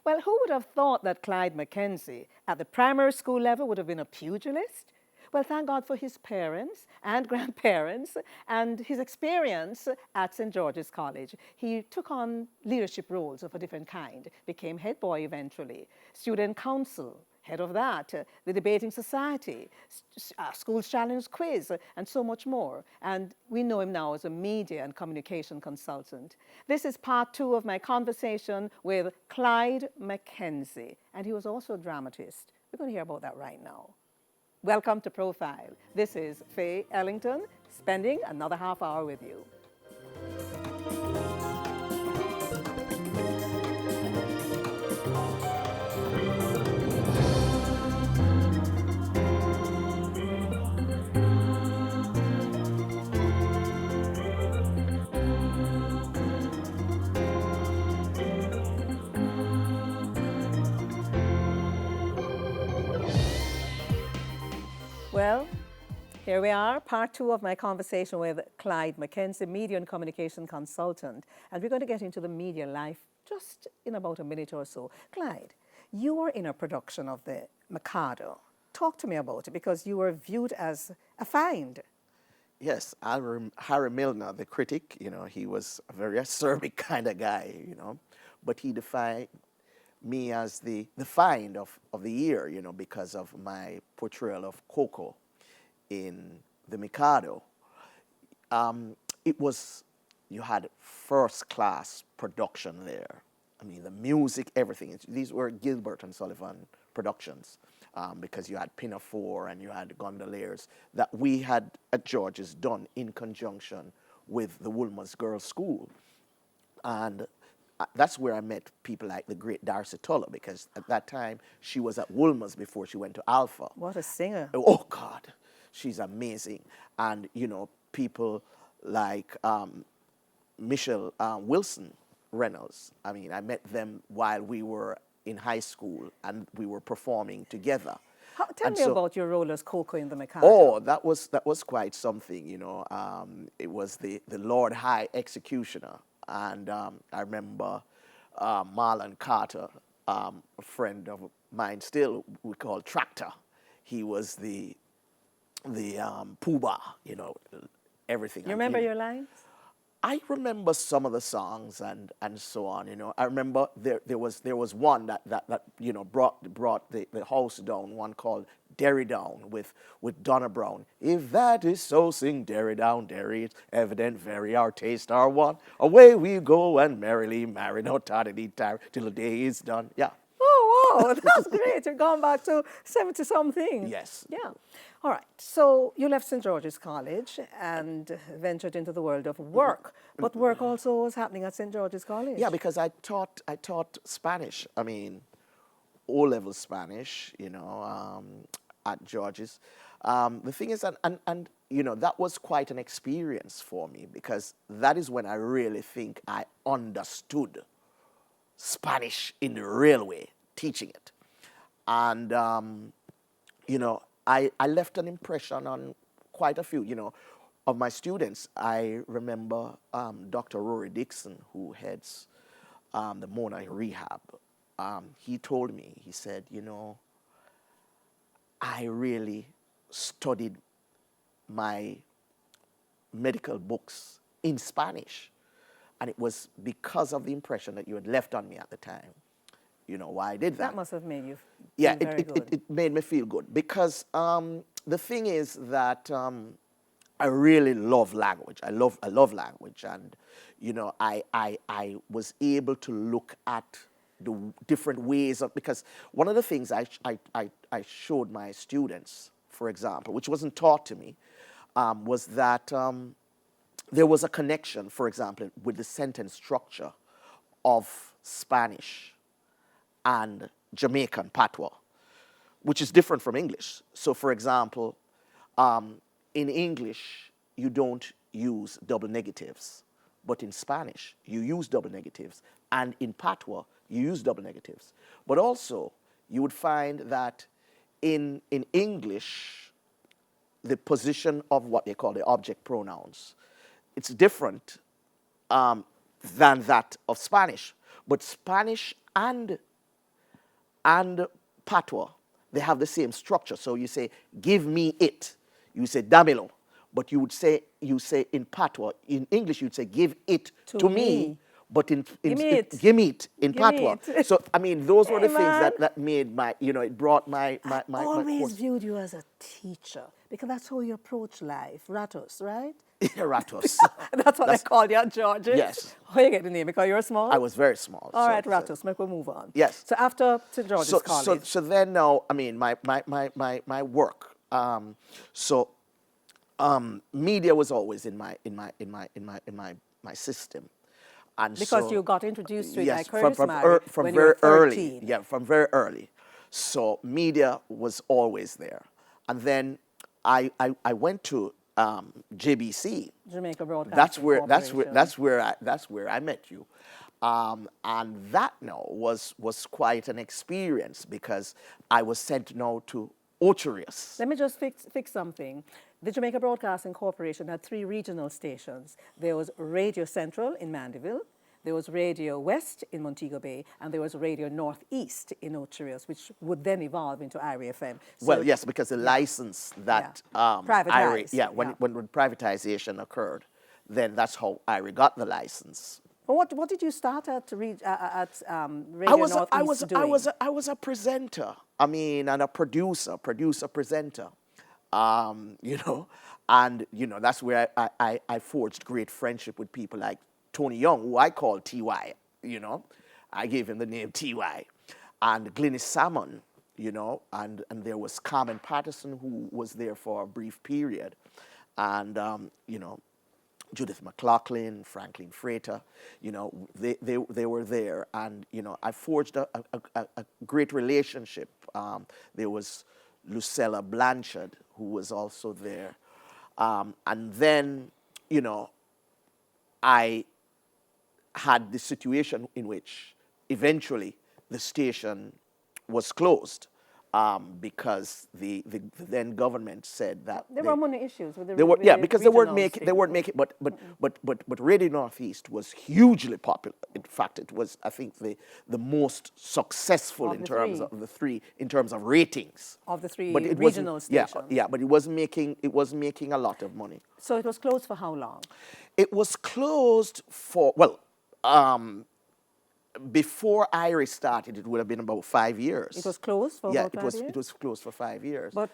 Well, who would have thought that Clyde McKenzie at the primary school level would have been a pugilist? Well, thank God for his parents and grandparents and his experience at St. George's College. He took on leadership roles of a different kind, became head boy eventually, student council, head of that, the debating society, school's challenge quiz, and so much more. And we know him now as a media and communication consultant. This is part 2 of my conversation with Clyde McKenzie, and he was also a dramatist. We're going to hear about that right now. Welcome to Profile. This is Faye Ellington, spending another half hour with you. Well, here we are, part 2 of my conversation with Clyde McKenzie, media and communication consultant. And we're going to get into the media life just in about a minute or so. Clyde, you were in a production of the Mikado. Talk to me about it, because you were viewed as a find. Yes, Harry Milner, the critic, he was a very acerbic kind of guy, but he defined me as the find of the year, because of my portrayal of Coco in the Mikado. You had first class production there. I mean, the music, everything. These were Gilbert and Sullivan productions, because you had Pinafore and you had Gondoliers that we had at George's done in conjunction with the Woolmer's Girls' School. And that's where I met people like the great Darcy Tuller, because at that time she was at Woolmer's before she went to Alpha. What a singer. Oh, God, she's amazing. And, people like Michelle Wilson Reynolds. I mean, I met them while we were in high school and we were performing together. Tell me about your role as Coco in the Mikado. Oh, that was quite something, It was the Lord High Executioner. And I remember Marlon Carter, a friend of mine still, we call Tractor. He was the poobah, everything. You remember your lines? I remember some of the songs and so on. I remember there was one that brought the house down. One called Derry Down with Donna Brown. If that is so, sing Derry Down, Derry. It's evident, very our taste are one. Away we go and merrily marry, no tardy tar till the day is done. Yeah. Oh, wow, that's great. You're going back to 70-something. Yes. Yeah. All right. So you left St. George's College and ventured into the world of work. But work also was happening at St. George's College. Yeah, because I taught Spanish. I mean, O-level Spanish, at George's. The thing is, and that was quite an experience for me, because that is when I really think I understood Spanish in the real way, teaching it. And, I left an impression on quite a few, of my students. I remember Dr. Rory Dixon, who heads the Mona Rehab. He told me, he said, I really studied my medical books in Spanish. And it was because of the impression that you had left on me at the time. Why I did that. That must have made you feel very good. It made me feel good. Because the thing is that I really love language. I love language. And, I was able to look at the different ways of, because one of the things I showed my students, for example, which wasn't taught to me, was that there was a connection, for example, with the sentence structure of Spanish and Jamaican patois, which is different from English. So, for example, in English, you don't use double negatives, but in Spanish, you use double negatives, and in patois, you use double negatives. But also, you would find that in English, the position of what they call the object pronouns, it's different than that of Spanish. But Spanish and and patois, they have the same structure. So you say, give me it. You say, damelo. But you say in patois, in English, you'd say, give it to me. But Give me it. give me it in Give me patois. it. So, I mean, those were Hey, the things man. that made my, it brought my Always course. viewed you as a teacher because that's how you approach life. Ratos, right? Ratos. That's what they called you at George's? Yes. How you get the name? Because you're small? I was very small. All so- right, so- Ratos, make we move on. Yes. So after St. George's College. So then now, I mean, my work. Media was always in my system, and Because so, you got introduced to it yes, like Curtis from Mary from when very you were early. 13. Yeah, from very early. So media was always there, and then I went to JBC. Jamaica Broadcasting That's where I met you, and that now was quite an experience because I was sent now to Ocherius. Let me just fix something. The Jamaica Broadcasting Corporation had 3 regional stations. There was Radio Central in Mandeville, there was Radio West in Montego Bay, and there was Radio Northeast in Ocherius, which would then evolve into IRI FM. So, Well, yes, because the license that Privatized, when privatization occurred, then that's how IRI got the license. But what did you start at Radio Northeast doing? I was a presenter. I mean, and a presenter. And that's where I forged great friendship with people like Tony Young, who I call TY. I gave him the name TY, and Glynis Salmon. And there was Carmen Patterson, who was there for a brief period, and Judith McLaughlin, Franklin Frater, they were there, and I forged a great relationship. There was Lucella Blanchard, who was also there, and then I had the situation in which eventually the station was closed. Because the then government said that There were money issues with the because they weren't regional making but Radio Northeast was hugely popular. In fact, it was, I think, the most successful in terms of the 3 in terms of ratings of the 3 but it regional stations. but it was making a lot of money. So it was closed for how long? It was closed for before IRI started, it would have been about 5 years. It was closed for about 5 years? It was closed for 5 years. But